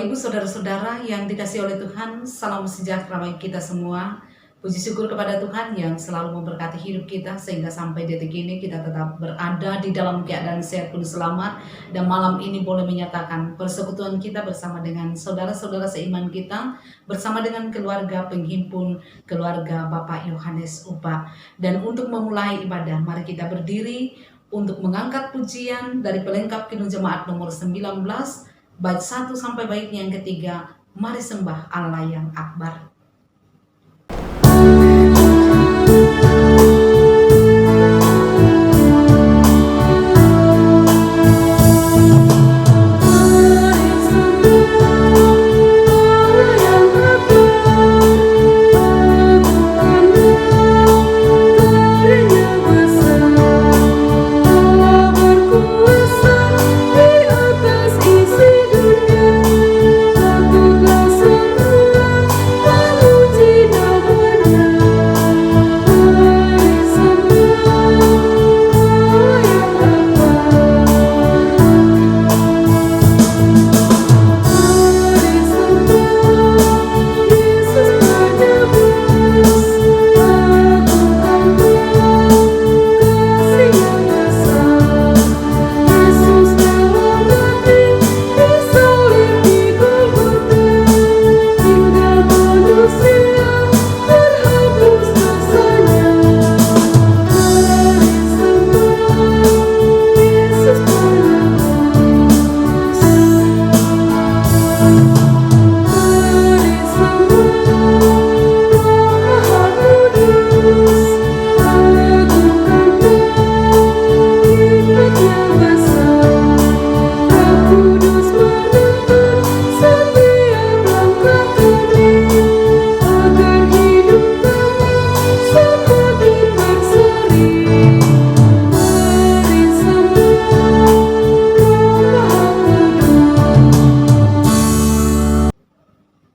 Bapak Ibu Saudara-saudara yang dikasihi oleh Tuhan, salam sejahtera bagi kita semua. Puji syukur kepada Tuhan yang selalu memberkati hidup kita sehingga sampai detik ini kita tetap berada di dalam keadaan sehat kudus selamat, dan malam ini boleh menyatakan persekutuan kita bersama dengan saudara-saudara seiman kita, bersama dengan keluarga penghimpun keluarga Bapak Yohanes Upa. Dan untuk memulai ibadah, mari kita berdiri untuk mengangkat pujian dari pelengkap Kidung Jemaat nomor 19, bait 1 sampai bait yang ketiga. Mari sembah Allah yang akbar.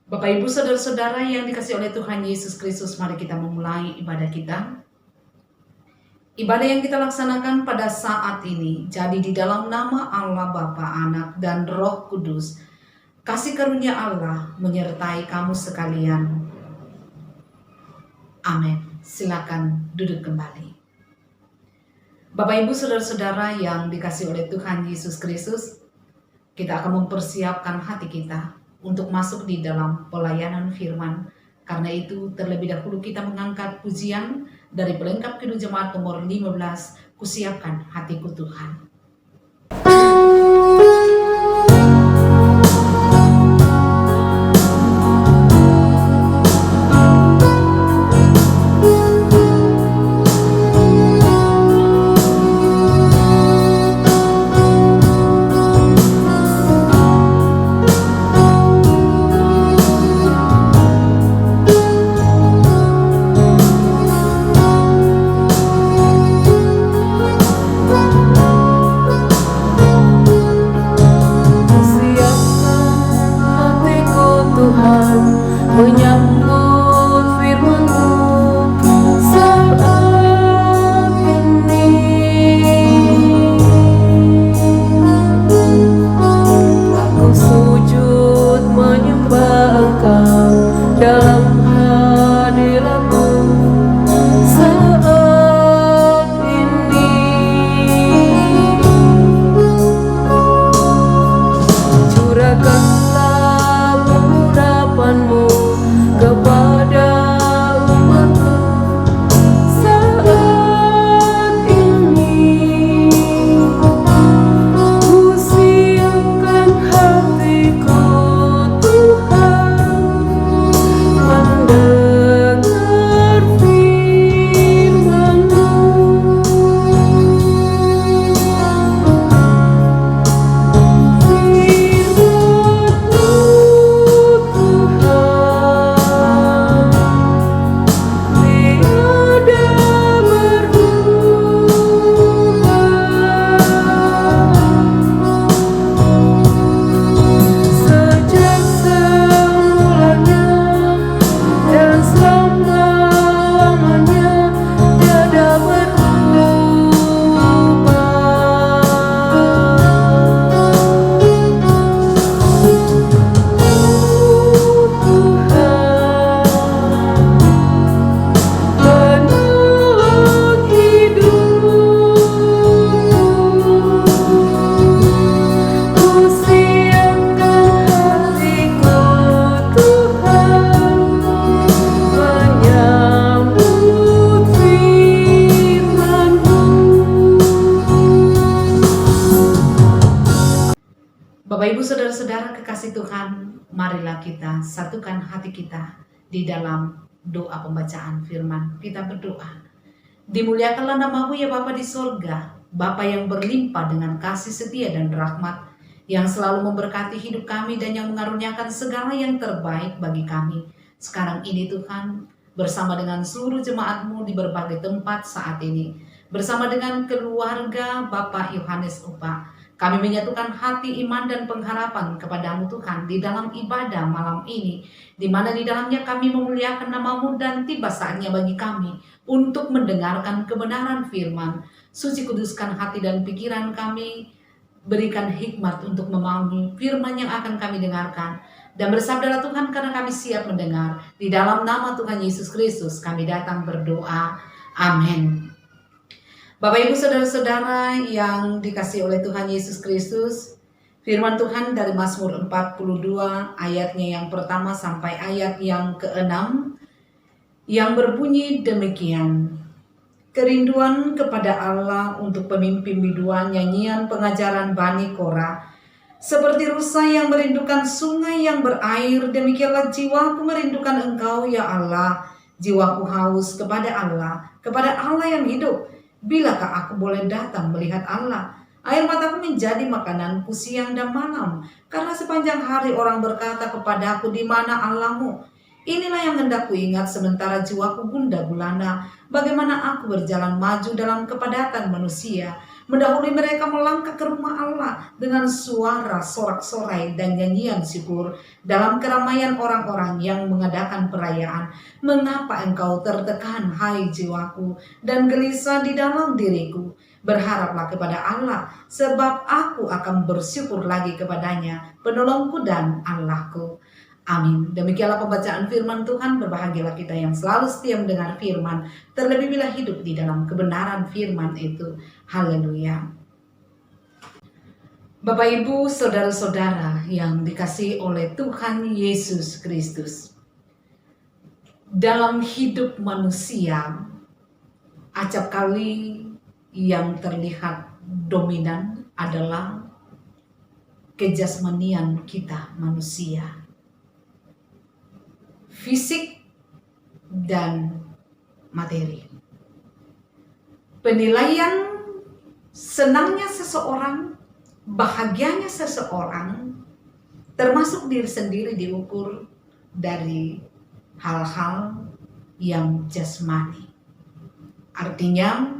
Bapak Ibu Saudara-saudara yang dikasihi oleh Tuhan Yesus Kristus, mari kita memulai ibadah kita. Ibadah yang kita laksanakan pada saat ini jadi di dalam nama Allah Bapa, Anak, dan Roh Kudus. Kasih karunia Allah menyertai kamu sekalian. Amin. Silakan duduk kembali. Bapak Ibu Saudara-saudara yang dikasihi oleh Tuhan Yesus Kristus, kita akan mempersiapkan hati kita untuk masuk di dalam pelayanan firman. Karena itu terlebih dahulu kita mengangkat pujian dari pelengkap Kidung Jemaat nomor 15, Kusiapkan Hatiku Tuhan. Curahkanlah pengharapanmu marilah kita satukan hati kita di dalam doa pembacaan firman. Kita berdoa. Dimuliakanlah nama-Mu ya Bapa di sorga, Bapa yang berlimpah dengan kasih setia dan rahmat, yang selalu memberkati hidup kami dan yang mengaruniakan segala yang terbaik bagi kami. Sekarang ini Tuhan, bersama dengan seluruh jemaat-Mu di berbagai tempat saat ini, bersama dengan keluarga Bapak Yohanes Upa, kami menyatukan hati, iman, dan pengharapan kepada-Mu Tuhan di dalam ibadah malam ini, di mana di dalamnya kami memuliakan nama-Mu dan tiba saatnya bagi kami untuk mendengarkan kebenaran firman. Suci kuduskan hati dan pikiran kami, berikan hikmat untuk memahami firman yang akan kami dengarkan. Dan bersabdalah Tuhan karena kami siap mendengar. Di dalam nama Tuhan Yesus Kristus kami datang berdoa. Amin. Bapak Ibu Saudara-saudara yang dikasihi oleh Tuhan Yesus Kristus, firman Tuhan dari Mazmur 42 ayatnya yang pertama sampai ayat yang ke-6 yang berbunyi demikian. Kerinduan kepada Allah untuk pemimpin biduan, nyanyian pengajaran Bani Korah. Seperti rusa yang merindukan sungai yang berair, demikianlah jiwaku merindukan Engkau ya Allah. Jiwaku haus kepada Allah yang hidup. Bilakah aku boleh datang melihat Allah? Air mataku menjadi makananku siang dan malam, karena sepanjang hari orang berkata kepadaku, di mana Allah-Mu? Inilah yang hendak kuingat sementara jiwaku gundah gulana. Bagaimana aku berjalan maju dalam kepadatan manusia, mendahului mereka melangkah ke rumah Allah dengan suara sorak-sorai dan nyanyian syukur dalam keramaian orang-orang yang mengadakan perayaan. Mengapa engkau tertekan, hai jiwaku, dan gelisah di dalam diriku? Berharaplah kepada Allah, sebab aku akan bersyukur lagi kepadanya, penolongku dan Allahku. Amin. Demikianlah pembacaan firman Tuhan. Berbahagialah kita yang selalu setia mendengar firman, terlebih bila hidup di dalam kebenaran firman itu. Haleluya. Bapak Ibu Saudara-saudara yang dikasihi oleh Tuhan Yesus Kristus, dalam hidup manusia acap kali yang terlihat dominan adalah kejasmanian kita manusia, fisik dan materi. Penilaian senangnya seseorang, bahagianya seseorang, termasuk diri sendiri diukur dari hal-hal yang jasmani. Artinya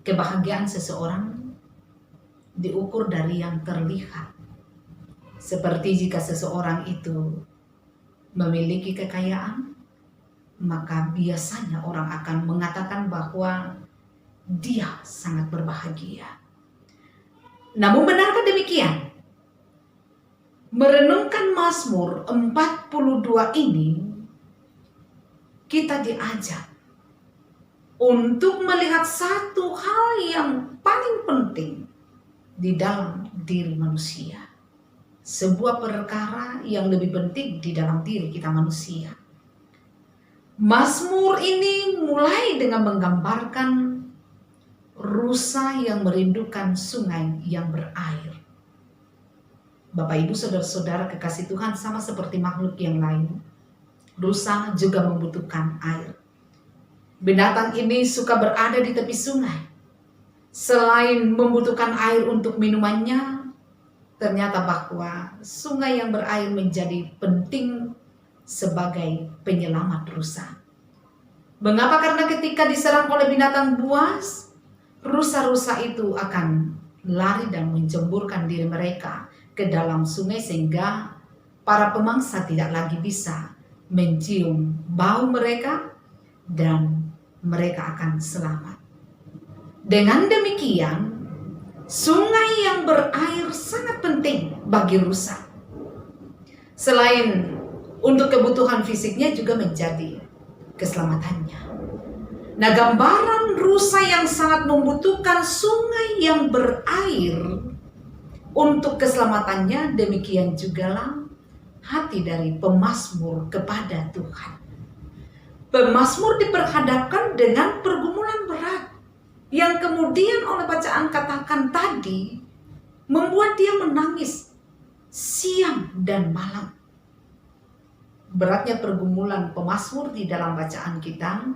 kebahagiaan seseorang diukur dari yang terlihat. Seperti jika seseorang itu memiliki kekayaan, maka biasanya orang akan mengatakan bahwa dia sangat berbahagia. Namun benarkah demikian? Merenungkan Mazmur 42 ini, kita diajak untuk melihat satu hal yang paling penting di dalam diri manusia. Sebuah perkara yang lebih penting di dalam diri kita manusia. Mazmur ini mulai dengan menggambarkan rusa yang merindukan sungai yang berair. Bapak Ibu Saudara-saudara kekasih Tuhan, sama seperti makhluk yang lain, rusa juga membutuhkan air. Binatang ini suka berada di tepi sungai. Selain membutuhkan air untuk minumannya, ternyata bahwa sungai yang berair menjadi penting sebagai penyelamat rusa. Mengapa? Karena ketika diserang oleh binatang buas, rusa-rusa itu akan lari dan menjemburkan diri mereka ke dalam sungai, sehingga para pemangsa tidak lagi bisa mencium bau mereka dan mereka akan selamat. Dengan demikian, sungai yang berair sangat penting bagi rusa. Selain untuk kebutuhan fisiknya, juga menjadi keselamatannya. Nah, gambaran rusa yang sangat membutuhkan sungai yang berair untuk keselamatannya, demikian jugalah hati dari pemazmur kepada Tuhan. Pemazmur diperhadapkan dengan pergumulan berat yang kemudian oleh bacaan katakan tadi membuat dia menangis siang dan malam. beratnya pergumulan pemazmur di dalam bacaan kita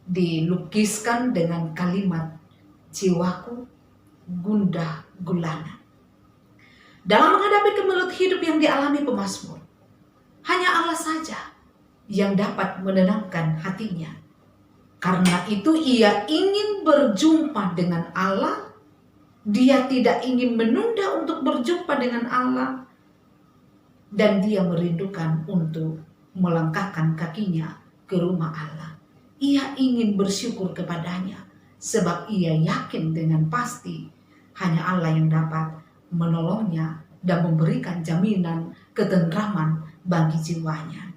dilukiskan dengan kalimat jiwaku gundah gulana. Dalam menghadapi kemelut hidup yang dialami pemazmur, hanya Allah saja yang dapat menenangkan hatinya. Karena itu ia ingin berjumpa dengan Allah. Dia tidak ingin menunda untuk berjumpa dengan Allah. Dan dia merindukan untuk melangkahkan kakinya ke rumah Allah. Ia ingin bersyukur kepadanya. Sebab ia yakin dengan pasti hanya Allah yang dapat menolongnya dan memberikan jaminan ketentraman bagi jiwanya.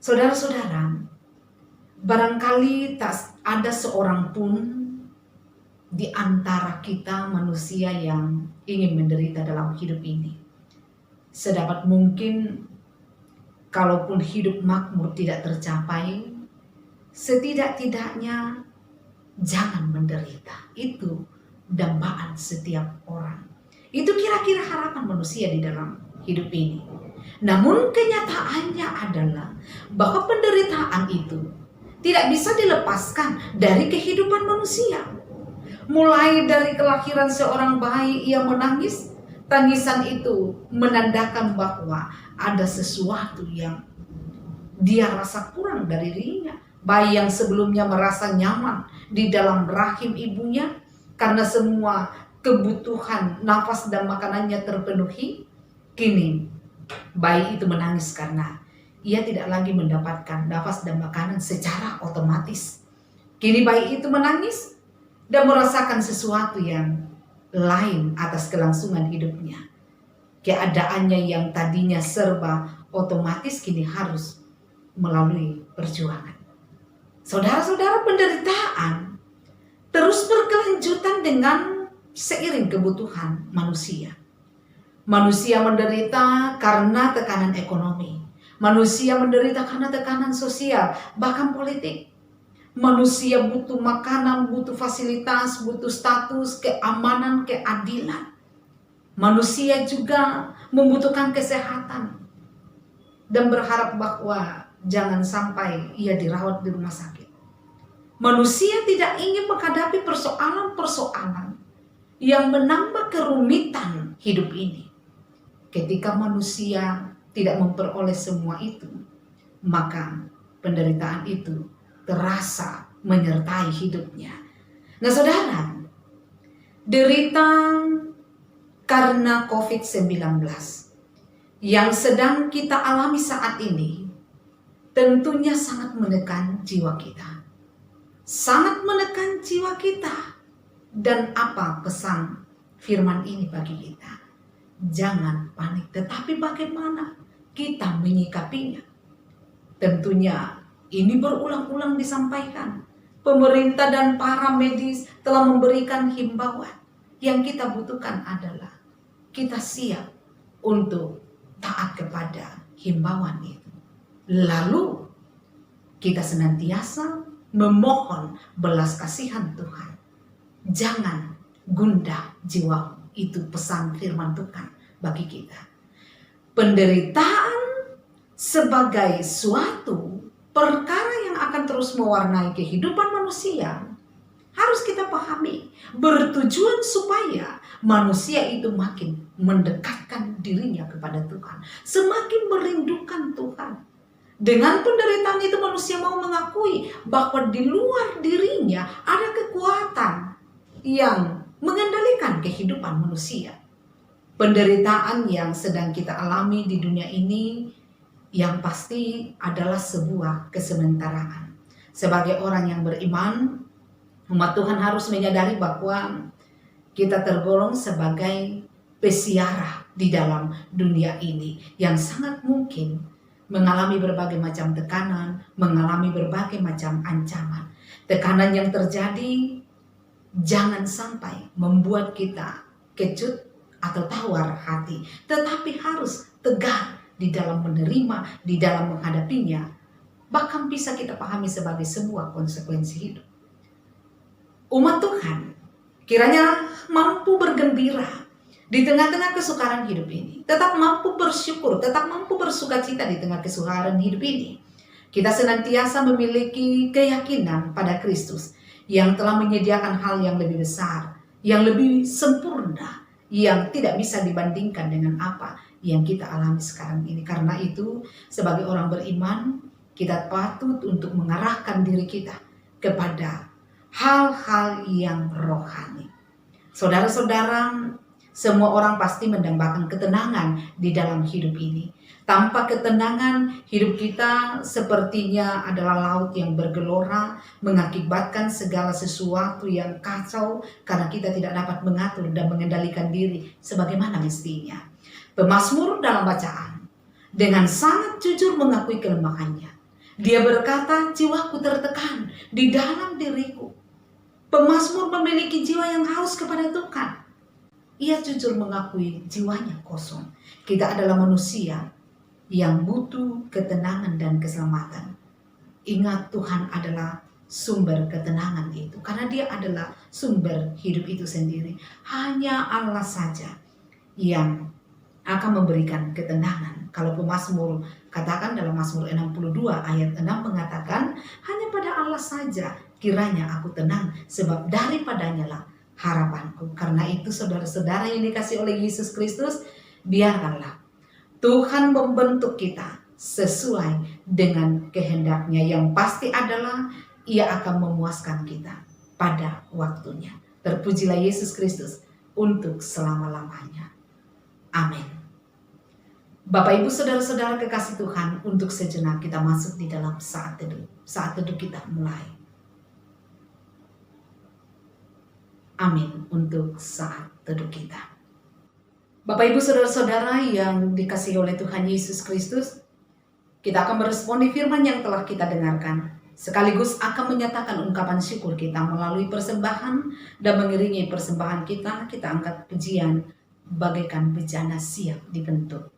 Saudara-saudara, barangkali tak ada seorang pun di antara kita manusia yang ingin menderita dalam hidup ini. Sedapat mungkin, kalaupun hidup makmur tidak tercapai, setidak-tidaknya jangan menderita. Itu dambaan setiap orang. Itu kira-kira harapan manusia di dalam hidup ini. Namun kenyataannya adalah bahwa penderitaan itu tidak bisa dilepaskan dari kehidupan manusia. Mulai dari kelahiran seorang bayi ia menangis, tangisan itu menandakan bahwa ada sesuatu yang dia rasa kurang dari dirinya. Bayi yang sebelumnya merasa nyaman di dalam rahim ibunya karena semua kebutuhan nafas dan makanannya terpenuhi, kini bayi itu menangis karena ia tidak lagi mendapatkan nafas dan makanan secara otomatis. Kini bayi itu menangis dan merasakan sesuatu yang lain atas kelangsungan hidupnya. Keadaannya yang tadinya serba otomatis kini harus melalui perjuangan. Saudara-saudara, penderitaan terus berkelanjutan dengan seiring kebutuhan manusia. Manusia menderita karena tekanan ekonomi. Manusia menderita karena tekanan sosial, bahkan politik. Manusia butuh makanan, butuh fasilitas, butuh status, keamanan, keadilan. Manusia juga membutuhkan kesehatan dan berharap bahwa jangan sampai ia dirawat di rumah sakit. Manusia tidak ingin menghadapi persoalan-persoalan yang menambah kerumitan hidup ini. Ketika manusia tidak memperoleh semua itu, maka penderitaan itu terasa menyertai hidupnya. Nah saudara, derita karena COVID-19 yang sedang kita alami saat ini tentunya sangat menekan jiwa kita. Sangat menekan jiwa kita. Dan apa pesan firman ini bagi kita? Jangan panik, tetapi bagaimana kita menyikapinya? Tentunya ini berulang-ulang disampaikan. Pemerintah dan para medis telah memberikan himbauan. Yang kita butuhkan adalah kita siap untuk taat kepada himbauan itu. Lalu kita senantiasa memohon belas kasihan Tuhan. Jangan gundah jiwamu. Itu pesan firman Tuhan bagi kita. Penderitaan sebagai suatu perkara yang akan terus mewarnai kehidupan manusia harus kita pahami, bertujuan supaya manusia itu makin mendekatkan dirinya kepada Tuhan, semakin merindukan Tuhan. Dengan penderitaan itu manusia mau mengakui bahwa di luar dirinya ada kekuatan yang mengendalikan kehidupan manusia. Penderitaan yang sedang kita alami di dunia ini yang pasti adalah sebuah kesementaraan. Sebagai orang yang beriman, umat Tuhan harus menyadari bahwa kita tergolong sebagai peziarah di dalam dunia ini yang sangat mungkin mengalami berbagai macam tekanan, mengalami berbagai macam ancaman. Tekanan yang terjadi jangan sampai membuat kita kecut atau tawar hati, tetapi harus tegar di dalam menerima, di dalam menghadapinya. Bahkan bisa kita pahami sebagai sebuah konsekuensi hidup. Umat Tuhan kiranya mampu bergembira Di tengah-tengah kesukaran hidup ini, tetap mampu bersyukur, tetap mampu bersukacita di tengah kesukaran hidup ini. Kita senantiasa memiliki keyakinan pada Kristus yang telah menyediakan hal yang lebih besar, yang lebih sempurna, yang tidak bisa dibandingkan dengan apa yang kita alami sekarang ini. Karena itu, sebagai orang beriman, kita patut untuk mengarahkan diri kita kepada hal-hal yang rohani. Saudara-saudara, semua orang pasti mendambakan ketenangan di dalam hidup ini. Tanpa ketenangan, hidup kita sepertinya adalah laut yang bergelora, mengakibatkan segala sesuatu yang kacau karena kita tidak dapat mengatur dan mengendalikan diri sebagaimana mestinya. Pemazmur dalam bacaan dengan sangat jujur mengakui kelemahannya. Dia berkata, jiwaku tertekan di dalam diriku. Pemazmur memiliki jiwa yang haus kepada Tuhan. Ia jujur mengakui jiwanya kosong. Kita adalah manusia yang butuh ketenangan dan keselamatan. Ingat, Tuhan adalah sumber ketenangan itu. Karena dia adalah sumber hidup itu sendiri. Hanya Allah saja yang akan memberikan ketenangan. Kalau pemazmur katakan dalam Mazmur 62 ayat 6 mengatakan, hanya pada Allah saja kiranya aku tenang, sebab daripadanya lah harapanku. Karena itu saudara-saudara yang dikasih oleh Yesus Kristus, biarkanlah Tuhan membentuk kita sesuai dengan kehendaknya, yang pasti adalah ia akan memuaskan kita pada waktunya. Terpujilah Yesus Kristus untuk selama-lamanya. Amin. Bapak Ibu saudara-saudara kekasih Tuhan, untuk sejenak kita masuk di dalam saat teduh. Saat teduh kita mulai. Amin untuk saat teduh kita. Bapak Ibu saudara-saudara yang dikasihi oleh Tuhan Yesus Kristus, kita akan merespon di firman yang telah kita dengarkan, sekaligus akan menyatakan ungkapan syukur kita melalui persembahan, dan mengiringi persembahan kita angkat pujian bagaikan bejana siap dibentuk.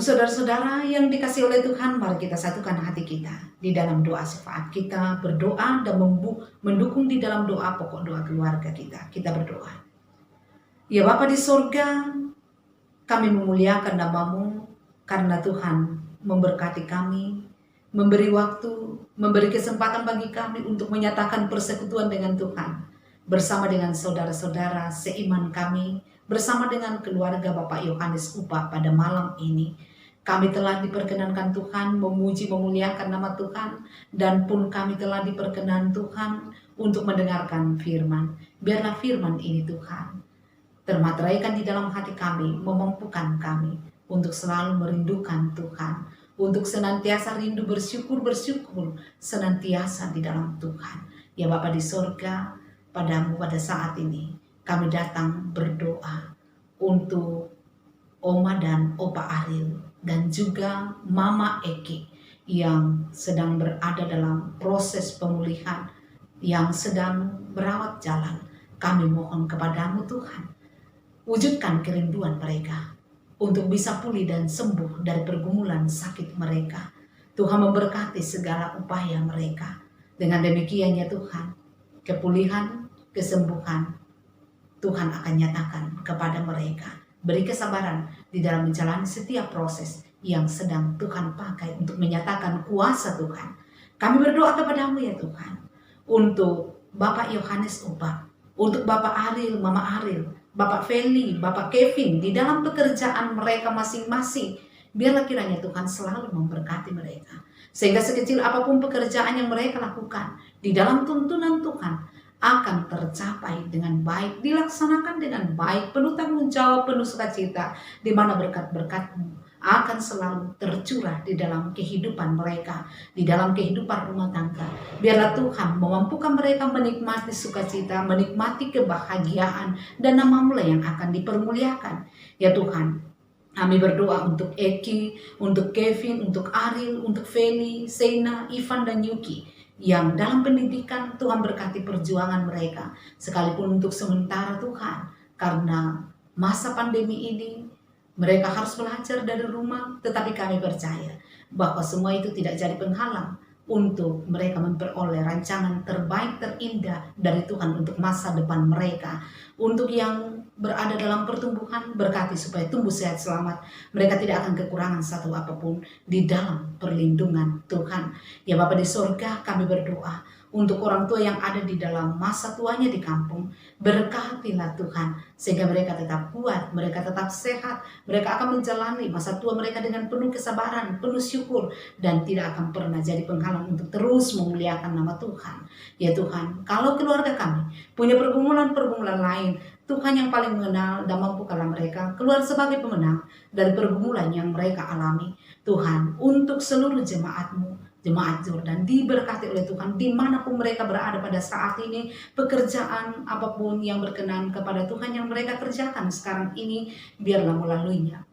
Saudara-saudara yang dikasihi oleh Tuhan, mari kita satukan hati kita di dalam doa syafaat kita, berdoa dan mendukung di dalam doa pokok doa keluarga kita. Kita berdoa. Ya Bapa di sorga, kami memuliakan nama-Mu karena Tuhan memberkati kami, memberi waktu, memberi kesempatan bagi kami untuk menyatakan persekutuan dengan Tuhan, bersama dengan saudara-saudara seiman kami, bersama dengan keluarga Bapak Yohanes Upah pada malam ini. Kami telah diperkenankan Tuhan memuji memuliakan nama Tuhan, dan pun kami telah diperkenan Tuhan untuk mendengarkan firman. Biarlah firman ini Tuhan termateraikan di dalam hati kami, memampukan kami untuk selalu merindukan Tuhan, untuk senantiasa rindu bersyukur, senantiasa di dalam Tuhan. Ya Bapa di sorga, padamu pada saat ini kami datang berdoa untuk Oma dan Opa Ariel dan juga Mama Eki yang sedang berada dalam proses pemulihan, yang sedang merawat jalan. Kami mohon kepadamu Tuhan, wujudkan kerinduan mereka untuk bisa pulih dan sembuh dari pergumulan sakit mereka. Tuhan memberkati segala upaya mereka. Dengan demikian ya Tuhan, kepulihan, kesembuhan Tuhan akan nyatakan kepada mereka. Beri kesabaran di dalam menjalani setiap proses yang sedang Tuhan pakai untuk menyatakan kuasa Tuhan. Kami berdoa kepadamu ya Tuhan, untuk Bapak Yohanes Opa, untuk Bapak Ariel, Mama Ariel, Bapak Feli, Bapak Kevin, di dalam pekerjaan mereka masing-masing. Biarlah kiranya Tuhan selalu memberkati mereka. Sehingga sekecil apapun pekerjaan yang mereka lakukan, di dalam tuntunan Tuhan, akan tercapai dengan baik, dilaksanakan dengan baik, penuh tanggung jawab, penuh sukacita, di mana berkat-berkat-Mu akan selalu tercurah di dalam kehidupan mereka, di dalam kehidupan rumah tangga. Biarlah Tuhan memampukan mereka menikmati sukacita, menikmati kebahagiaan, dan nama-Mu yang akan dipermuliakan. Ya Tuhan, kami berdoa untuk Eki, untuk Kevin, untuk Ariel, untuk Feli, Seina, Ivan, dan Yuki, yang dalam pendidikan Tuhan berkati perjuangan mereka. Sekalipun untuk sementara Tuhan, karena masa pandemi ini, mereka harus belajar dari rumah, tetapi kami percaya bahwa semua itu tidak jadi penghalang untuk mereka memperoleh rancangan terbaik terindah dari Tuhan untuk masa depan mereka. Untuk yang berada dalam pertumbuhan, berkati supaya tumbuh sehat selamat. Mereka tidak akan kekurangan satu apapun di dalam perlindungan Tuhan. Ya Bapa di sorga, kami berdoa untuk orang tua yang ada di dalam masa tuanya di kampung. Berkatilah Tuhan, sehingga mereka tetap kuat, mereka tetap sehat, mereka akan menjalani masa tua mereka dengan penuh kesabaran, penuh syukur, dan tidak akan pernah jadi penghalang untuk terus memuliakan nama Tuhan. Ya Tuhan, kalau keluarga kami punya pergumulan-pergumulan lain, Tuhan yang paling mengenal dan mampukanlah mereka keluar sebagai pemenang dari pergumulan yang mereka alami. Tuhan, untuk seluruh jemaat-Mu, jemaat Jordan, diberkati oleh Tuhan dimanapun mereka berada pada saat ini. Pekerjaan apapun yang berkenan kepada Tuhan yang mereka kerjakan sekarang ini, biarlah melaluinya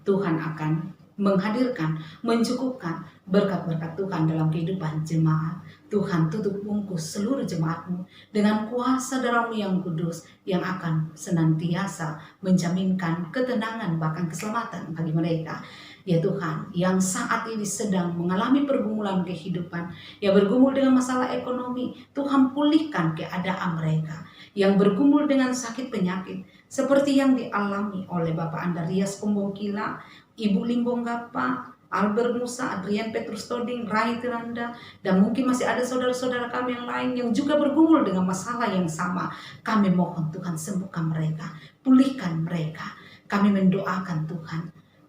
Tuhan akan menghadirkan, mencukupkan berkat-berkat Tuhan dalam kehidupan jemaat. Tuhan, tutup bungkus seluruh jemaat-Mu dengan kuasa darah-Mu yang kudus, yang akan senantiasa menjaminkan ketenangan bahkan keselamatan bagi mereka. Ya Tuhan, yang saat ini sedang mengalami pergumulan kehidupan, yang bergumul dengan masalah ekonomi, Tuhan pulihkan keadaan mereka. Yang bergumul dengan sakit penyakit, seperti yang dialami oleh Bapak Andarias Kumbongkila, Ibu Limbong Gapa, Albert Musa, Adrian Petrus Toding, Rai Tiranda, dan mungkin masih ada saudara-saudara kami yang lain yang juga bergumul dengan masalah yang sama. Kami mohon Tuhan sembuhkan mereka, pulihkan mereka. Kami mendoakan Tuhan,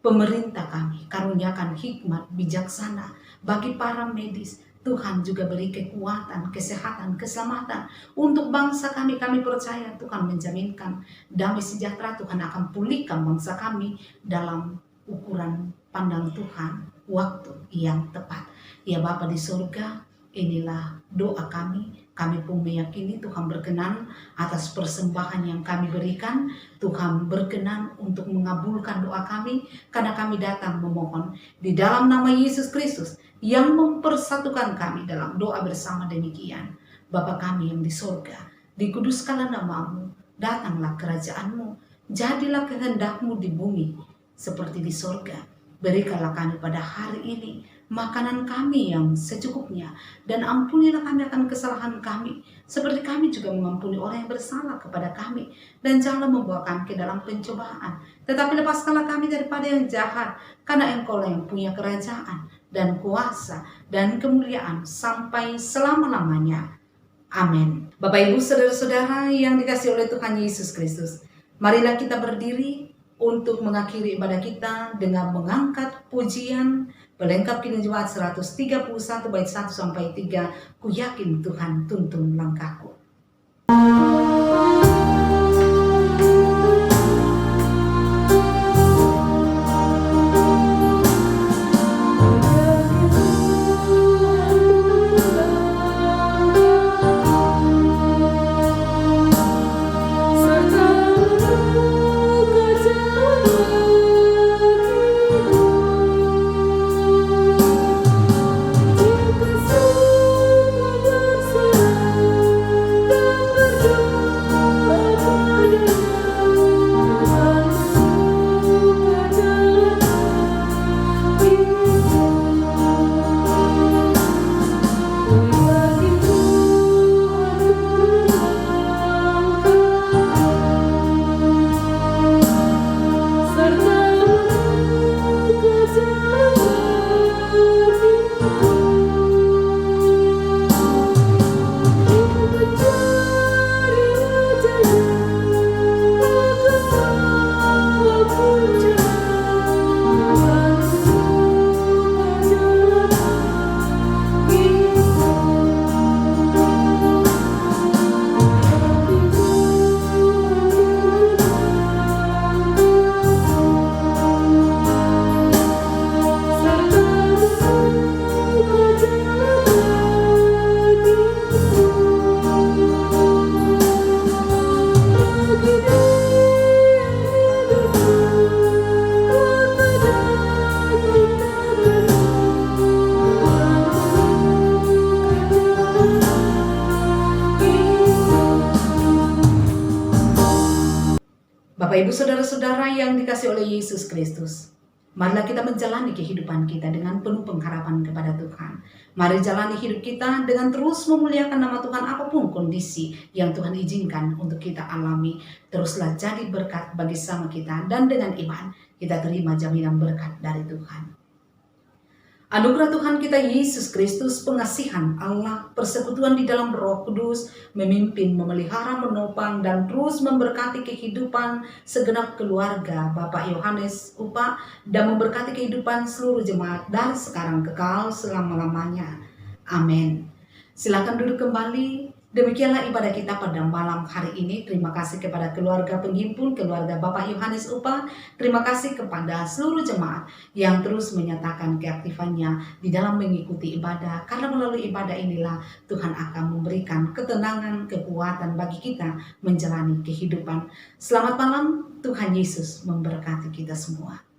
pemerintah kami karuniakan hikmat bijaksana bagi para medis. Tuhan juga beri kekuatan, kesehatan, keselamatan untuk bangsa kami. Kami percaya Tuhan menjaminkan damai sejahtera. Tuhan akan pulihkan bangsa kami dalam ukuran pandang Tuhan, waktu yang tepat. Ya Bapa di surga, inilah doa kami. Kami pun meyakini Tuhan berkenan atas persembahan yang kami berikan. Tuhan berkenan untuk mengabulkan doa kami, karena kami datang memohon di dalam nama Yesus Kristus yang mempersatukan kami dalam doa bersama demikian. Bapa kami yang di surga, dikuduskanlah nama-Mu, datanglah kerajaan-Mu, jadilah kehendak-Mu di bumi seperti di surga. Berikanlah kami pada hari ini makanan kami yang secukupnya, dan ampunilah kami akan kesalahan kami, seperti kami juga mengampuni orang yang bersalah kepada kami. Dan janganlah membawa kami ke dalam pencobaan, tetapi lepaskanlah kami daripada yang jahat, karena Engkau-Lah yang punya kerajaan dan kuasa dan kemuliaan sampai selama-lamanya. Amin. Bapak Ibu saudara-saudara yang dikasihi oleh Tuhan Yesus Kristus, marilah kita berdiri untuk mengakhiri ibadah kita dengan mengangkat pujian pelengkap Kidung Jemaat 131 bait 1 sampai 3. Ku yakin Tuhan tuntun langkahku. Bapak Ibu Saudara-saudara yang dikasih oleh Yesus Kristus, marilah kita menjalani kehidupan kita dengan penuh pengharapan kepada Tuhan. Mari jalani hidup kita dengan terus memuliakan nama Tuhan apapun kondisi yang Tuhan izinkan untuk kita alami. Teruslah jadi berkat bagi sama kita, dan dengan iman kita terima jaminan berkat dari Tuhan. Anugerah Tuhan kita Yesus Kristus, pengasihan Allah, persekutuan di dalam Roh Kudus, memimpin, memelihara, menopang, dan terus memberkati kehidupan segenap keluarga Bapak Yohanes Upa, dan memberkati kehidupan seluruh jemaat dari sekarang kekal selama-lamanya. Amin. Silakan duduk kembali. Demikianlah ibadah kita pada malam hari ini. Terima kasih kepada keluarga penghimpun, keluarga Bapak Yohanes Upa. Terima kasih kepada seluruh jemaat yang terus menyatakan keaktifannya di dalam mengikuti ibadah. Karena melalui ibadah inilah Tuhan akan memberikan ketenangan, kekuatan bagi kita menjalani kehidupan. Selamat malam, Tuhan Yesus memberkati kita semua.